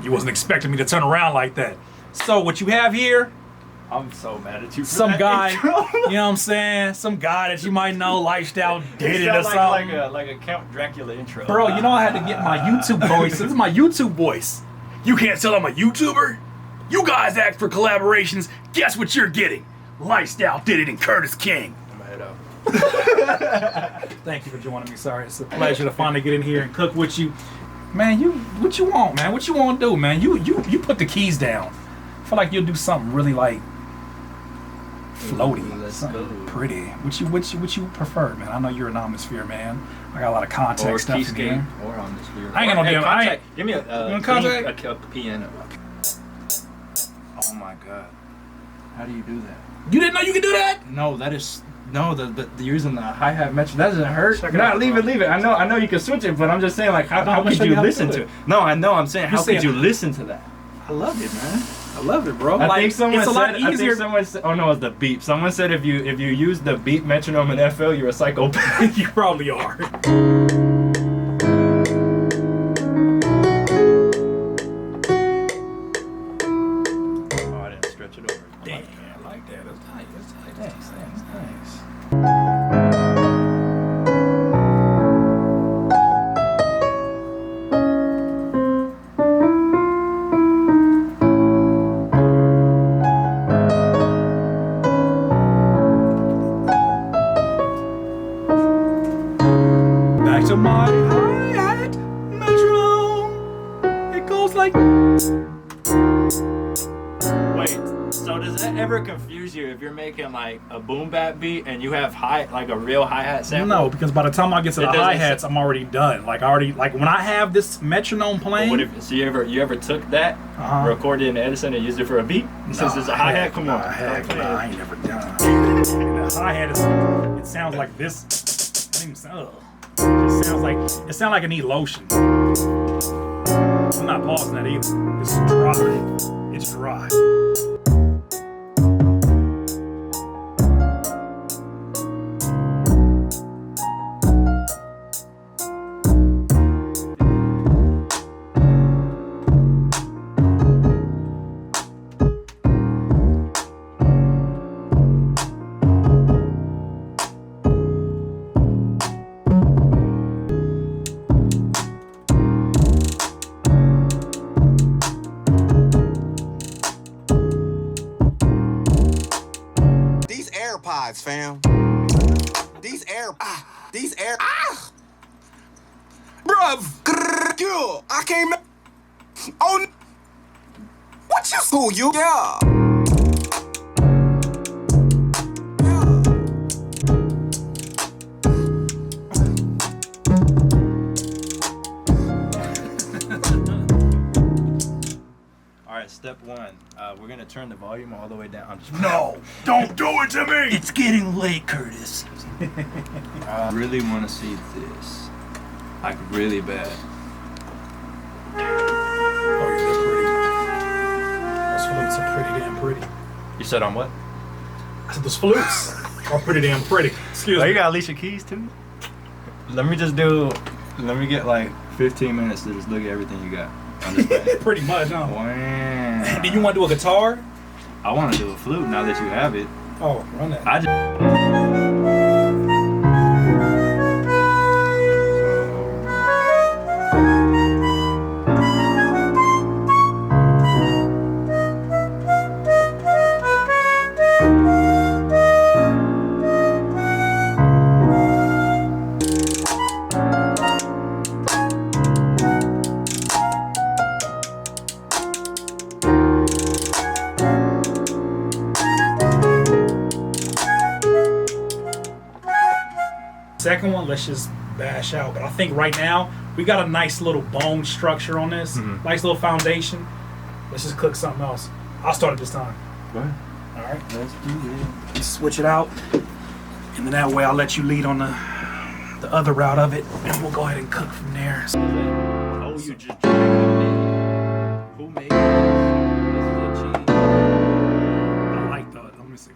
You wasn't expecting me to turn around like that. So what you have here, I'm so mad at you. For some that guy, intro. you know what I'm saying? Some guy that you might know, Lifestyle did it or something. Like a Count Dracula intro. Bro, you know I had to get my YouTube voice. This is my YouTube voice. You can't tell I'm a YouTuber? You guys asked for collaborations. Guess what you're getting? Lifestyle did it and Curtis King. I'm gonna head out. Thank you for joining me. Sorry, it's a pleasure to finally get in here and cook with you. Man, what you want, man? What you want to do, man? You put the keys down. I feel like you'll do something really like floaty, something pretty. What you prefer, man? I know you're an atmosphere man. I got a lot of contact stuff in here. Or atmosphere. I ain't got no damn. Give me a piano. Oh my god. How do you do that? You didn't know you could do that? No, that is the using the hi-hat metro. That doesn't hurt. No, leave it. I know you can switch it, but I'm just saying like how could you listen to it? No, I know. I'm saying how could you listen to that? I love it, man. I love it, bro. I think someone it's a lot easier. I think someone said, oh no, it's the beep. Someone said if you use the beep metronome in FL, you're a psychopath. You probably are. Oh, I didn't stretch it over. Damn, I like that. That's nice. That's nice. Back to my hi-hat metronome. It goes like. Wait, so does that ever confuse you if you're making like a boom bap beat and you have like a real hi-hat sample? No, because by the time I get to the hi-hats, I'm already done. Like when I have this metronome playing. What if, so you ever took that, recorded it in Edison and used it for a beat? Since it's a hi-hat, come on. Heck, no, I ain't never done. The hi-hat it sounds like this. I don't even sound. It sounds like it need lotion. I'm not pausing that either. It's dry. It's dry. AirPods, fam. These bruv, I came. Oh, what you school you? Yeah. Alright, step one. We're gonna turn the volume all the way down. I'm just No, don't do it to me. It's getting late, Curtis. I really want to see this, like really bad. Oh, yeah, they're pretty. Those flutes are pretty damn pretty. You said on what? I said those flutes are pretty damn pretty. Excuse Oh, me. you got Alicia Keys too? Let me get like 15 minutes to just look at everything you got. Pretty much, huh? Wow. Do you want to do a guitar? I want to do a flute now that you have it. Oh, run that. I just. Second one, let's just bash out. But I think right now we got a nice little bone structure on this, nice little foundation. Let's just cook something else. I'll start it this time. Go ahead. All right. Let's do it. Just switch it out, and then that way I'll let you lead on the other route of it, and we'll go ahead and cook from there. Oh, you just who made this? This is a cheese. I like that. Let me see.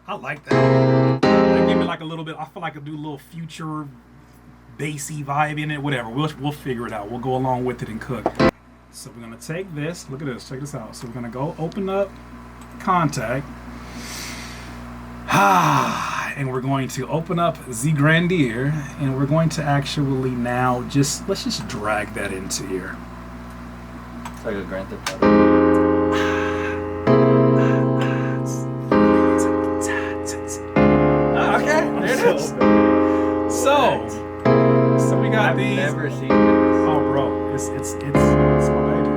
I like that. That give me like a little bit. I feel like I do a little future bassy vibe in it, whatever. We'll figure it out. We'll go along with it and cook. So we're gonna take this. Look at this. Check this out. So we're gonna go open up Contact. And we're going to open up the Grandier, and we're going to actually now let's just drag that into here. It's like a Grand Theft Auto. Okay, there it is. So we got these. I've never seen this. Oh, bro, it's my baby.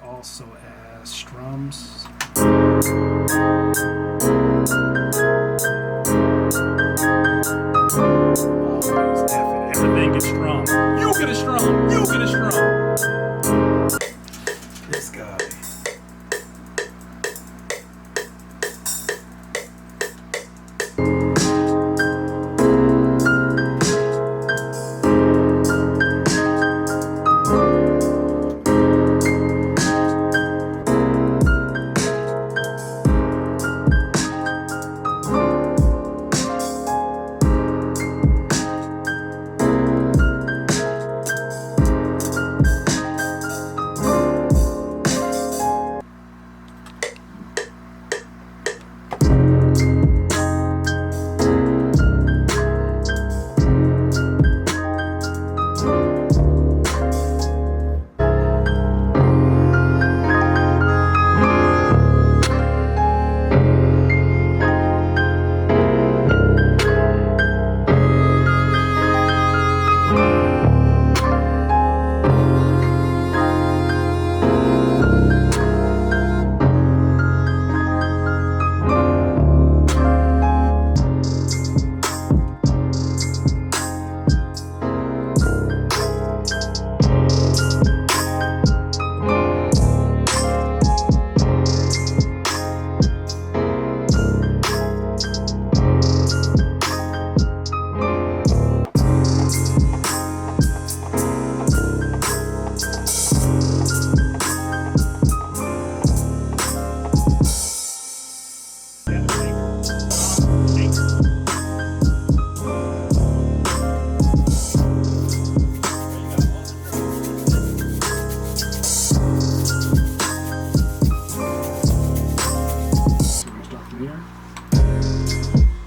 Also as strums. Everything gets strummed. You get a strum. You get a strum. This guy.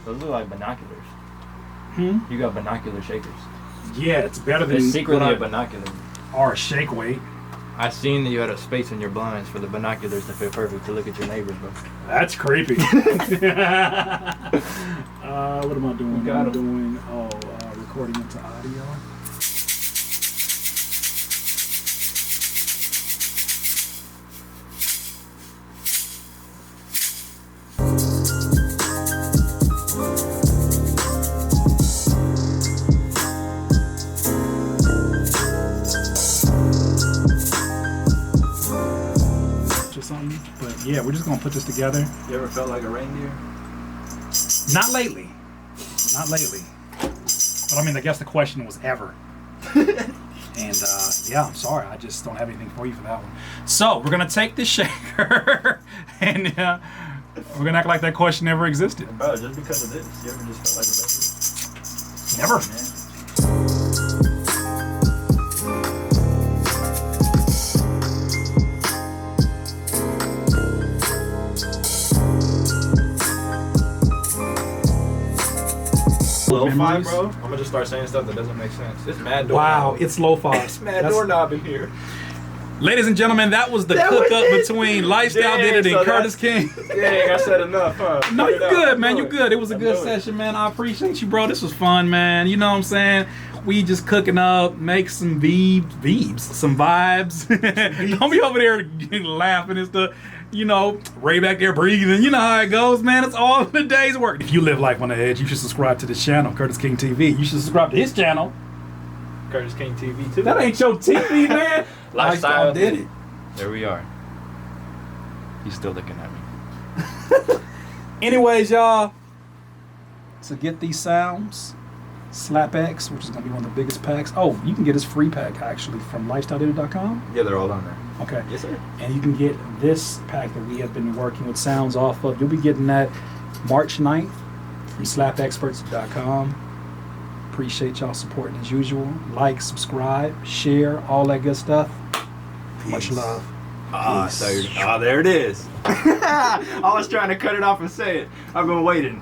Those look like binoculars. Hmm? You got binocular shakers. Yeah, it's better than It's secretly a binocular. or a shake weight. I seen that you had a space in your blinds for the binoculars to fit perfect to look at your neighbors, bro. That's creepy. What am I doing? I'm doing recording into audio. But yeah, we're just gonna put this together. You ever felt like a reindeer? Not lately. Not lately. But I mean, I guess the question was ever. And yeah, I'm sorry. I just don't have anything for you for that one. So we're gonna take this shaker and we're gonna act like that question never existed. Bro, just because of this, you ever just felt like a reindeer? Never. Man. Lo-fi, bro. I'm gonna just start saying stuff that doesn't make sense. It's mad doorknob. Wow, it's lo-fi. It's mad doorknob in here. Ladies and gentlemen, that was the cook-up between Lifestyle Did It and Curtis King. Dang, I said enough, huh? No, you good, man. You good. It was a good session, man. I appreciate you, bro. This was fun, man. You know what I'm saying? We just cooking up, make some some vibes. Don't be over there laughing and stuff. You know, Ray back there breathing. You know how it goes, man. It's all in a day's work. If you live life on the edge, you should subscribe to this channel, Curtis King TV. You should subscribe to his channel, Curtis King TV too. That ain't your TV, man. Lifestyle did it. There we are. He's still looking at me. Anyways, y'all, to get these sounds, Slap X, which is going to be one of the biggest packs. Oh, you can get his free pack, actually, from LIFESTYLEDIDIT.com. Yeah, they're all on there. Okay. Yes, sir. And you can get this pack that we have been working with sounds off of. You'll be getting that March 9th from slapexperts.com. Appreciate y'all supporting as usual. Like, subscribe, share, all that good stuff. Much love. There it is. I was trying to cut it off and say it. I've been waiting.